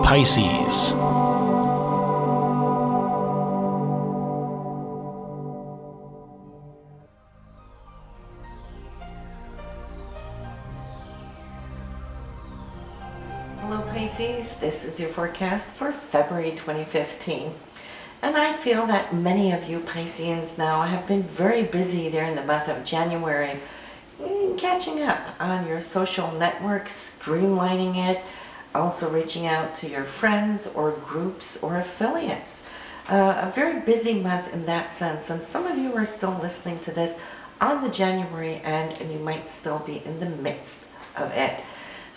Pisces. Hello Pisces, this is your forecast for February 2015. And I feel that many of you Pisceans now have been very busy there in the month of January, catching up on your social networks, streamlining it, also reaching out to your friends or groups or affiliates. A very busy month in that sense, and some of you are still listening to this on the January end, and you might still be in the midst of it.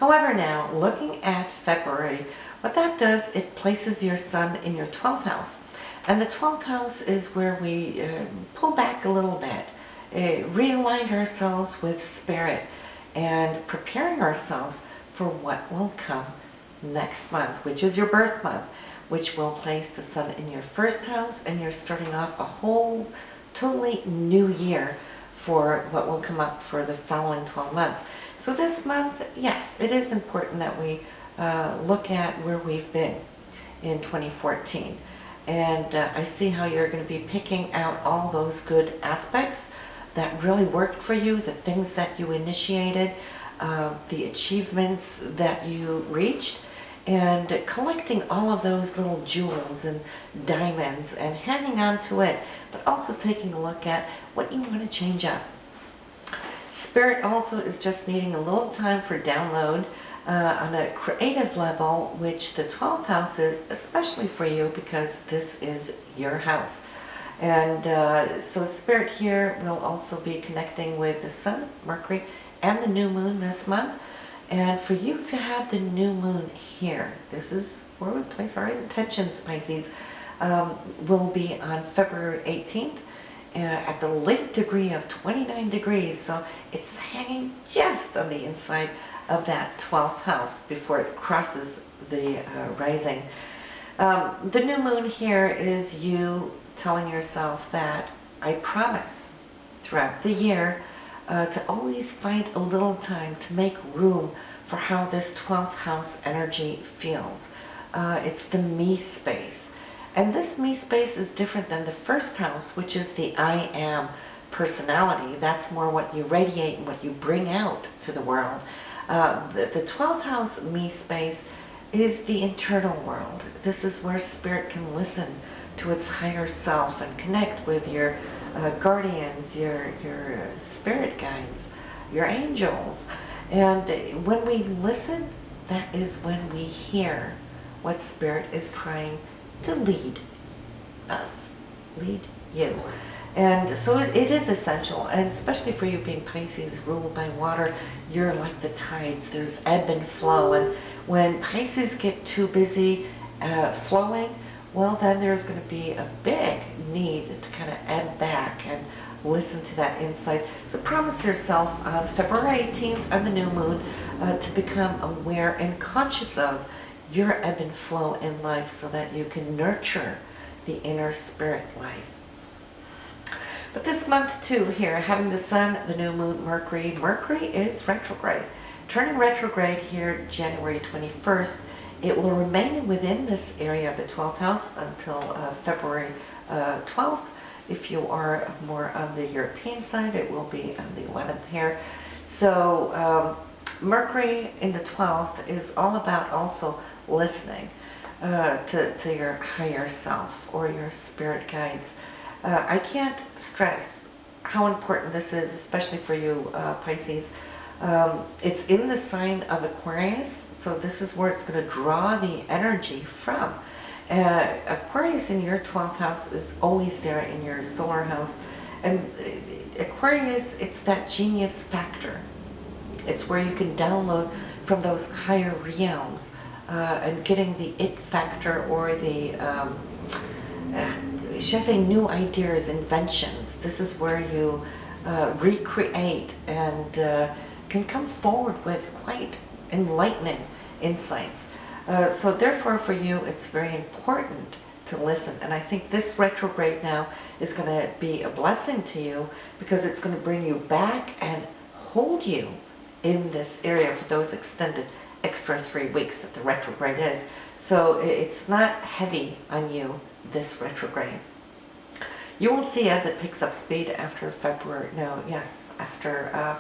However, now, looking at February, what that does, it places your sun in your 12th house. And the 12th house is where we pull back a little bit, realign ourselves with spirit, and preparing ourselves for what will come next month, which is your birth month, which will place the sun in your first house, and you're starting off a whole totally new year for what will come up for the following 12 months. So this month, yes, it is important that we look at where we've been in 2014. And I see how you're going to be picking out all those good aspects that really worked for you, the things that you initiated, the achievements that you reached, and collecting all of those little jewels and diamonds and hanging on to it, but also taking a look at what you want to change up. Spirit also is just needing a little time for download on a creative level, which the 12th house is, especially for you because this is your house. And so Spirit here will also be connecting with the Sun, Mercury, and the new moon this month. And for you to have the new moon here, this is where we place our intentions, Pisces, will be on February 18th. At the late degree of 29 degrees, so it's hanging just on the inside of that 12th house before it crosses the rising. The new moon here is you telling yourself that I promise throughout the year to always find a little time to make room for how this 12th house energy feels. It's the me space. And this me space is different than the first house, which is the I am personality. That's more what you radiate and what you bring out to the world. The 12th house me space is the internal world. This is where spirit can listen to its higher self and connect with your guardians, your spirit guides, your angels. And when we listen, that is when we hear what spirit is trying to lead us, lead you. And so it is essential, and especially for you being Pisces, ruled by water, you're like the tides. There's ebb and flow, and when Pisces get too busy flowing, well, then there's going to be a big need to kind of ebb back and listen to that insight. So promise yourself on February 18th on the new moon to become aware and conscious of your ebb and flow in life so that you can nurture the inner spirit life. But this month too here, having the sun, the new moon, Mercury is retrograde. Turning retrograde here January 21st, it will remain within this area of the 12th house until February 12th. If you are more on the European side, it will be on the 11th here. So Mercury in the 12th is all about also listening to your higher self or your spirit guides. I can't stress how important this is, especially for you Pisces. It's in the sign of Aquarius, so this is where it's going to draw the energy from. Aquarius in your 12th house is always there in your solar house, and Aquarius, it's that genius factor. It's where you can download from those higher realms and getting the it factor or the should I say new ideas, inventions. This is where you recreate and can come forward with quite enlightening insights. So therefore for you it's very important to listen, and I think this retrograde now is going to be a blessing to you because it's going to bring you back and hold you in this area for those extended extra 3 weeks that the retrograde is. So it's not heavy on you, this retrograde. You will see as it picks up speed after February, no, yes, after,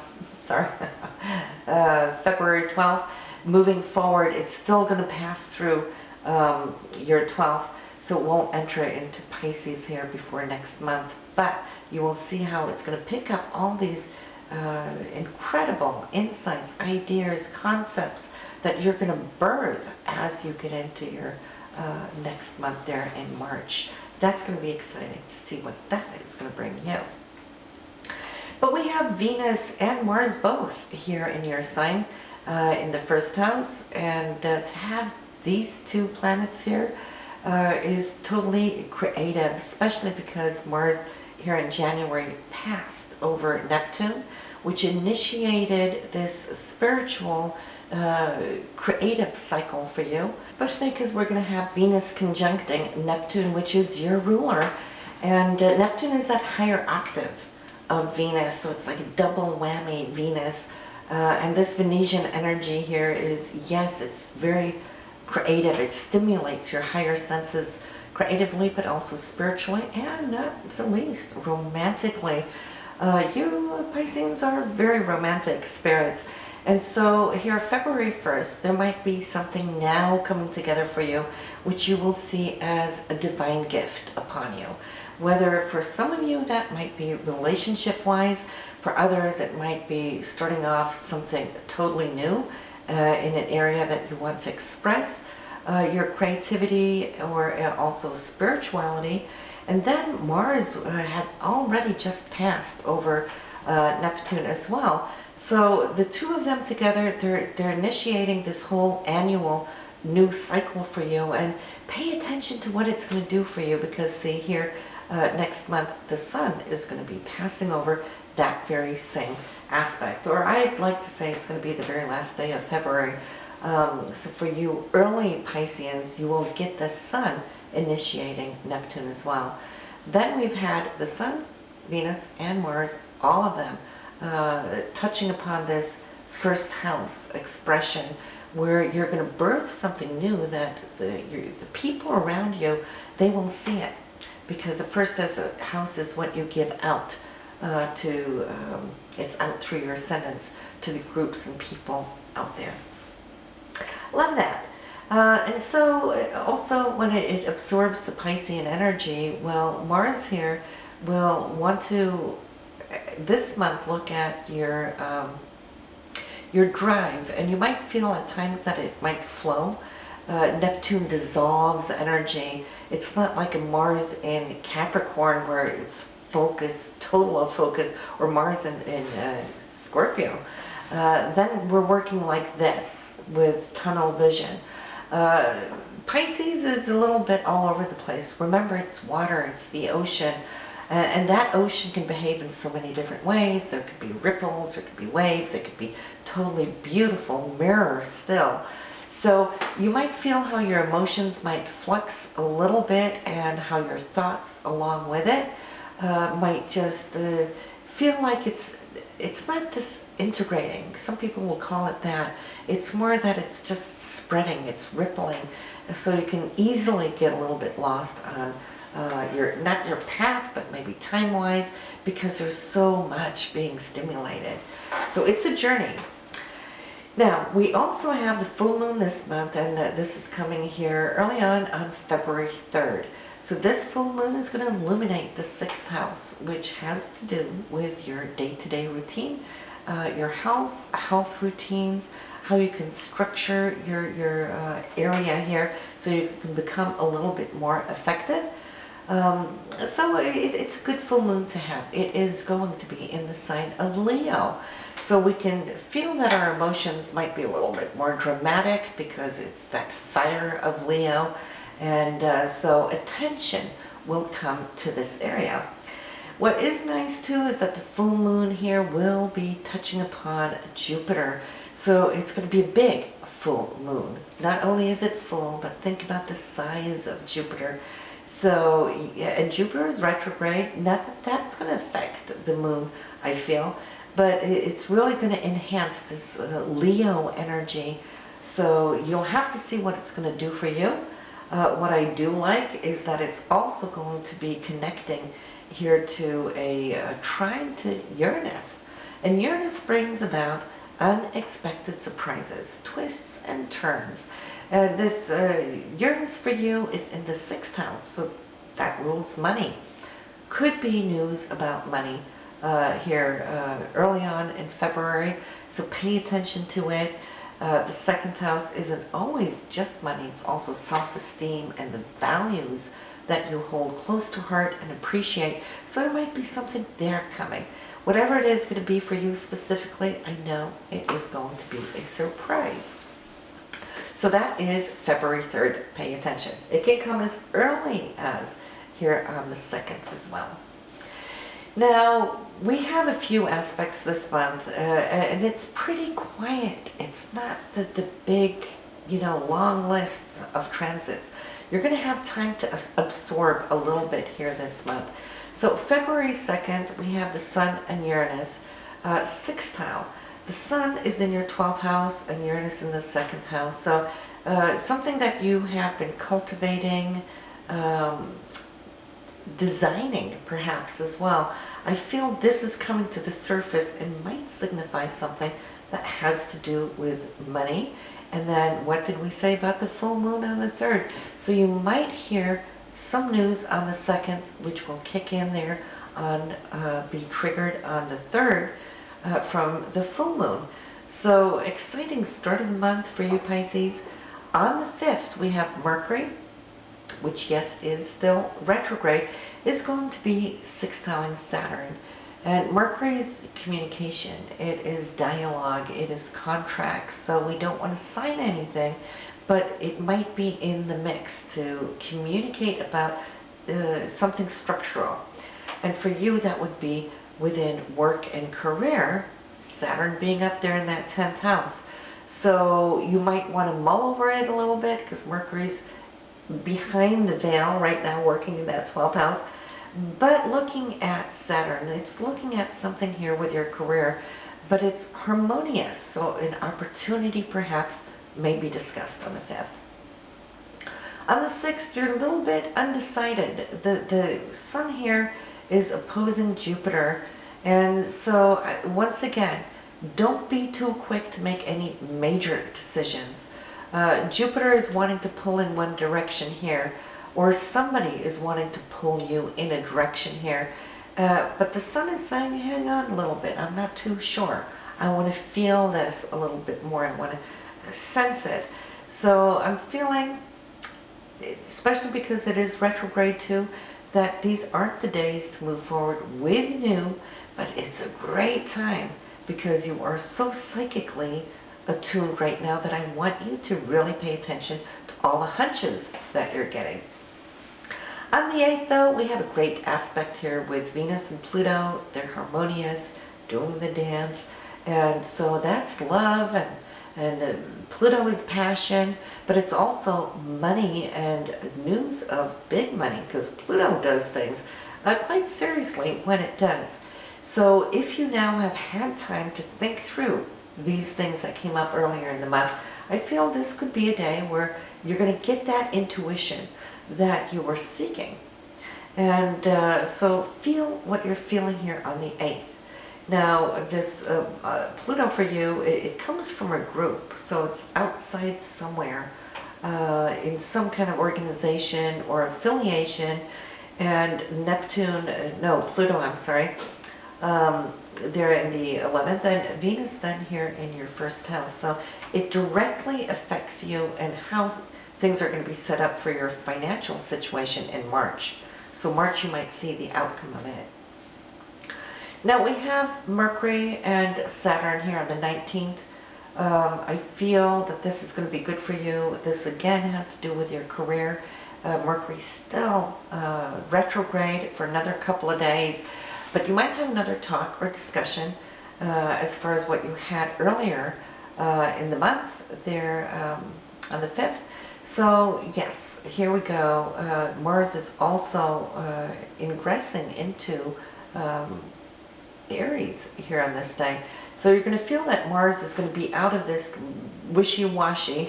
February 12th. Moving forward, it's still going to pass through your 12th, so it won't enter into Pisces here before next month. But you will see how it's going to pick up all these incredible insights, ideas, concepts that you're going to birth as you get into your next month there in March. That's going to be exciting to see what that is going to bring you. But we have Venus and Mars both here in your sign in the first house, and to have these two planets here is totally creative, especially because Mars here in January passed over Neptune, which initiated this spiritual creative cycle for you, especially because we're going to have Venus conjuncting Neptune, which is your ruler, and Neptune is that higher octave of Venus, so it's like a double whammy Venus, and this Venusian energy here is, yes, it's very creative. It stimulates your higher senses creatively, but also spiritually, and not the least romantically. You Pisceans are very romantic spirits. And so here, February 1st, there might be something now coming together for you, which you will see as a divine gift upon you. Whether for some of you that might be relationship-wise, for others it might be starting off something totally new in an area that you want to express your creativity or also spirituality. And then Mars had already just passed over Neptune as well. So the two of them together, they're initiating this whole annual new cycle for you, and pay attention to what it's going to do for you, because see here, next month the Sun is going to be passing over that very same aspect, or I'd like to say it's going to be the very last day of February. So for you early Pisceans, you will get the Sun initiating Neptune as well. Then we've had the Sun, Venus, and Mars, all of them touching upon this first house expression, where you're going to birth something new that the people around you, they will see it, because the first house is what you give out it's out through your ascendants to the groups and people out there. Love that. And so also when it absorbs the Piscean energy, well, Mars here will want to this month look at your drive, and you might feel at times that it might flow. Neptune dissolves energy. It's not like a Mars in Capricorn where it's focus, total of focus, or Mars in Scorpio. Then we're working like this with tunnel vision. Pisces is a little bit all over the place. Remember, it's water, it's the ocean. And that ocean can behave in so many different ways. There could be ripples, there could be waves, it could be totally beautiful mirror still. So you might feel how your emotions might flux a little bit, and how your thoughts along with it might just feel like it's not disintegrating. Some people will call it that. It's more that it's just spreading, it's rippling. So you can easily get a little bit lost on not your path, but maybe time-wise, because there's so much being stimulated. So it's a journey. Now, we also have the full moon this month, and this is coming here early on February 3rd. So this full moon is going to illuminate the 6th house, which has to do with your day-to-day routine, your health routines, how you can structure your area here so you can become a little bit more effective. So it's a good full moon to have. It is going to be in the sign of Leo. So we can feel that our emotions might be a little bit more dramatic because it's that fire of Leo. And so attention will come to this area. What is nice too is that the full moon here will be touching upon Jupiter. So it's going to be a big full moon. Not only is it full, but think about the size of Jupiter. So, yeah, and Jupiter is retrograde. Not that that's going to affect the moon, I feel, but it's really going to enhance this Leo energy So you'll have to see what it's going to do for you. What I do like is that it's also going to be connecting here to a trine to Uranus. And Uranus brings about unexpected surprises, twists and turns. This Uranus for you is in the 6th house, so that rules money. Could be news about money here early on in February, so pay attention to it. The 2nd house isn't always just money, it's also self-esteem and the values that you hold close to heart and appreciate. So there might be something there coming. Whatever it is going to be for you specifically, I know it is going to be a surprise. So that is February 3rd. Pay attention. It can come as early as here on the 2nd as well. Now, we have a few aspects this month, and it's pretty quiet. It's not the big, long list of transits. You're going to have time to absorb a little bit here this month. So February 2nd, we have the Sun and Uranus, 6th house. The Sun is in your 12th house and Uranus in the 2nd house. So something that you have been cultivating, designing perhaps as well. I feel this is coming to the surface and might signify something that has to do with money. And then what did we say about the full moon on the 3rd? So you might hear some news on the 2nd, which will kick in there on, be triggered on the 3rd from the full moon. So exciting start of the month for you Pisces. On the 5th, we have Mercury, which yes is still retrograde, is going to be sextiling Saturn. And Mercury's communication, it is dialogue, it is contracts, so we don't want to sign anything, but it might be in the mix to communicate about something structural. And for you that would be within work and career, Saturn being up there in that 10th house. So you might want to mull over it a little bit because Mercury's behind the veil right now working in that 12th house. But looking at Saturn, it's looking at something here with your career, but it's harmonious. So an opportunity perhaps may be discussed on the 5th. On the 6th, you're a little bit undecided. The Sun here is opposing Jupiter. And so once again, don't be too quick to make any major decisions. Jupiter is wanting to pull in one direction here, or somebody is wanting to pull you in a direction here. But the Sun is saying, hang on a little bit, I'm not too sure. I want to feel this a little bit more, I want to sense it. So I'm feeling, especially because it is retrograde too, that these aren't the days to move forward with new, but it's a great time because you are so psychically attuned right now that I want you to really pay attention to all the hunches that you're getting. On the 8th though, we have a great aspect here with Venus and Pluto. They're harmonious, doing the dance, and so that's love, and Pluto is passion, but it's also money and news of big money because Pluto does things quite seriously when it does. So if you now have had time to think through these things that came up earlier in the month, I feel this could be a day where you're going to get that intuition that you were seeking. And so feel what you're feeling here on the 8th. Now this Pluto for you, it comes from a group, so it's outside somewhere in some kind of organization or affiliation. And Pluto, I'm sorry, they're in the 11th, and Venus then here in your 1st house. So it directly affects you and how things are going to be set up for your financial situation in March. So March you might see the outcome of it. Now we have Mercury and Saturn here on the 19th. I feel that this is going to be good for you. This again has to do with your career. Mercury's still retrograde for another couple of days. But you might have another talk or discussion as far as what you had earlier in the month there on the 5th. So yes, here we go. Mars is also ingressing into Aries here on this day. So you're going to feel that Mars is going to be out of this wishy-washy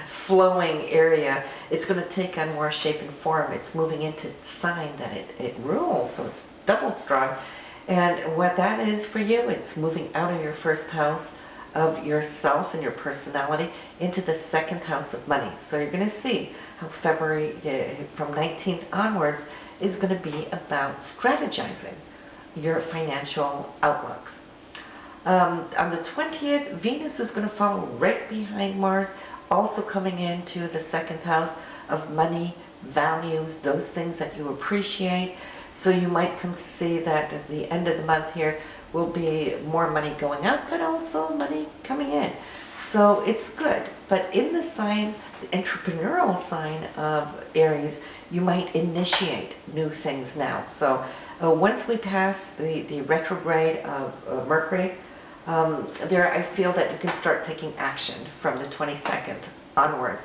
flowing area, it's going to take on more shape and form. It's moving into sign that it rules, so it's double strong. And what that is for you, it's moving out of your first house of yourself and your personality into the second house of money. So you're going to see how February from 19th onwards is going to be about strategizing your financial outlooks. On the 20th, Venus is going to follow right behind Mars, also coming into the second house of money, values, those things that you appreciate. So you might come to see that at the end of the month here will be more money going out, but also money coming in. So it's good. But in the sign, the entrepreneurial sign of Aries, you might initiate new things now. So once we pass the retrograde of Mercury, there I feel that you can start taking action from the 22nd onwards.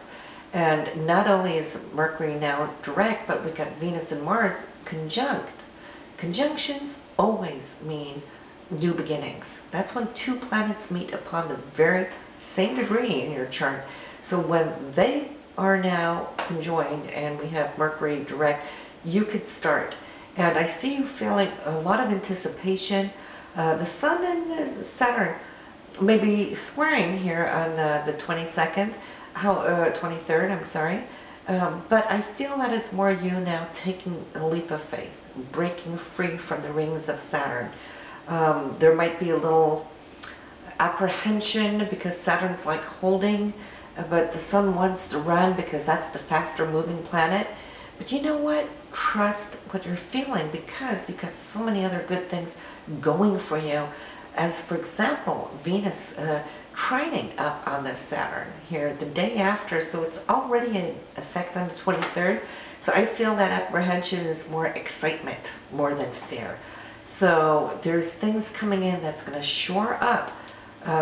And not only is Mercury now direct, but we got Venus and Mars conjunct. Conjunctions always mean new beginnings. That's when two planets meet upon the very same degree in your chart. So when they are now conjoined and we have Mercury direct, you could start. And I see you feeling a lot of anticipation. The Sun and Saturn may be squaring here on the 22nd, 23rd, I'm sorry. But I feel that it's more you now taking a leap of faith, breaking free from the rings of Saturn. There might be a little apprehension because Saturn's like holding, but the Sun wants to run because that's the faster moving planet. But you know what? Trust what you're feeling because you've got so many other good things going for you. As for example, Venus trining up on this Saturn here the day after, so it's already in effect on the 23rd. So I feel that apprehension is more excitement more than fear. So there's things coming in that's going to shore up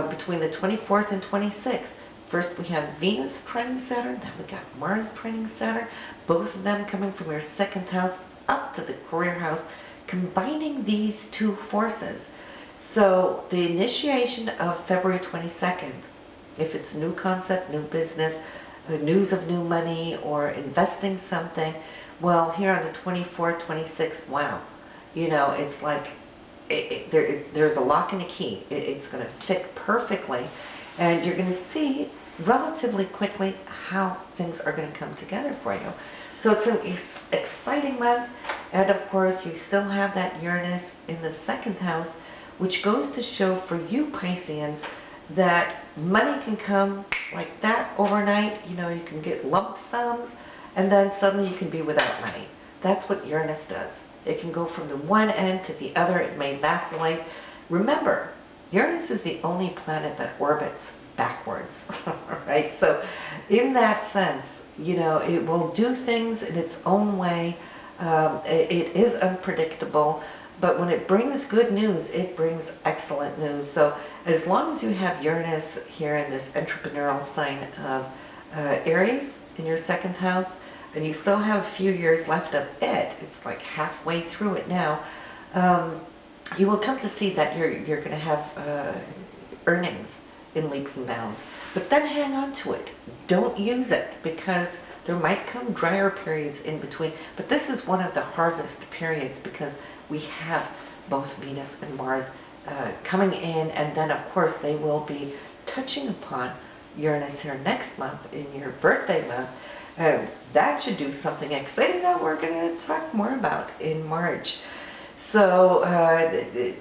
between the 24th and 26th. First we have Venus trining Saturn, then we got Mars trining Saturn, both of them coming from your second house up to the career house, combining these two forces. So the initiation of February 22nd, if it's new concept, new business, news of new money, or investing something, well, here on the 24th, 26th, wow. You know, it's like there's a lock and a key. It's going to fit perfectly, and you're going to see relatively quickly how things are going to come together for you. So it's an exciting month, and of course you still have that Uranus in the second house, which goes to show for you Pisceans that money can come like that overnight. You know, you can get lump sums, and then suddenly you can be without money. That's what Uranus does. It can go from the one end to the other. It may vacillate. Remember, Uranus is the only planet that orbits backwards, right? So in that sense, you know, it will do things in its own way. It is unpredictable, but when it brings good news, it brings excellent news. So as long as you have Uranus here in this entrepreneurial sign of Aries in your second house, and you still have a few years left of it, it's like halfway through it now, you will come to see that you're going to have earnings in leaps and bounds. But then hang on to it. Don't use it because there might come drier periods in between. But this is one of the harvest periods because we have both Venus and Mars coming in, and then of course they will be touching upon Uranus here next month in your birthday month. That should do something exciting that we're going to talk more about in March. So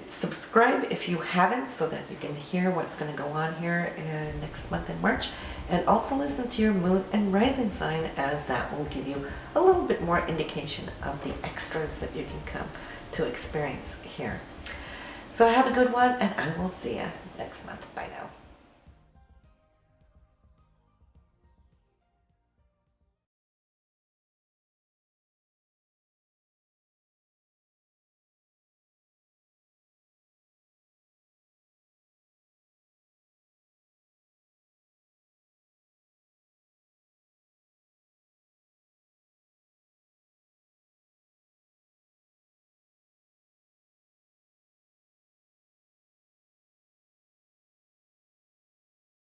subscribe if you haven't so that you can hear what's going to go on here next month in March. And also listen to your moon and rising sign, as that will give you a little bit more indication of the extras that you can come to experience here. So have a good one, and I will see you next month. Bye now.